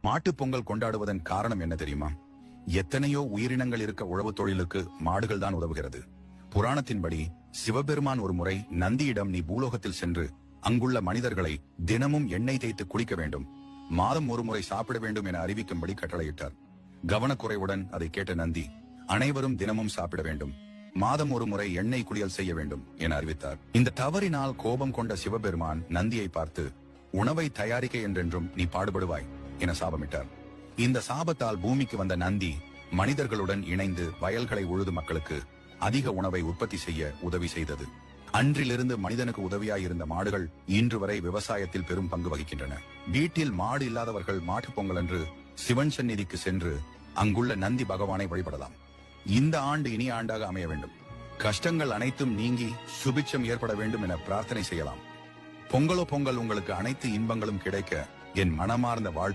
மாட்டுப் பொங்கல் கொண்டாடுவதன் காரணம் என்ன தெரியுமா? எத்தனையோ உயிரினங்கள் இருக்க உழவு தொழிலுக்கு மாடுகள் தான் உதவுகிறது. புராணத்தின்படி சிவபெருமான் ஒரு முறை நந்தியிடம், நீ பூலோகத்தில் சென்று அங்குள்ள மனிதர்களை தினமும் எண்ணெய் தேய்த்து குளிக்க வேண்டும், மாதம் ஒரு முறை சாப்பிட வேண்டும் என அறிவிக்கும்படி கட்டளையிட்டார். கவனக்குறைவுடன் அதை கேட்ட நந்தி, அனைவரும் தினமும் சாப்பிட வேண்டும், மாதம் ஒரு முறை எண்ணெய் குளியல் செய்ய வேண்டும் என அறிவித்தார். இந்த தவறினால் கோபம் கொண்ட சிவபெருமான் நந்தியை பார்த்து, உணவை தயாரிக்க என்றென்றும் நீ பாடுபடுவாய் என சாபமிட்டார். இந்த சாபத்தால் பூமிக்கு வந்த நந்தி மனிதர்களுடன் இணைந்து வயல்களை உழுது மக்களுக்கு அதிக உணவை உற்பத்தி செய்ய உதவி செய்தது. அன்றிலிருந்து மனிதனுக்கு உதவியாயிருந்த மாடுகள் இன்று வரை விவசாயத்தில் பெரும் பங்கு வகிக்கின்றன. வீட்டில் மாடு இல்லாதவர்கள் மாட்டுப் பொங்கல் அன்று சிவன் சந்நிதிக்கு சென்று அங்குள்ள நந்தி பகவானை வழிபடலாம். இந்த ஆண்டு இனிய ஆண்டாக அமைய வேண்டும், கஷ்டங்கள் அனைத்தும் நீங்கி சுபிட்சம் ஏற்பட வேண்டும் என பிரார்த்தனை செய்யலாம். பொங்கலோ பொங்கல், உங்களுக்கு அனைத்து இன்பங்களும் கிடைக்க என் மனமார்ந்த வாழ்த்து.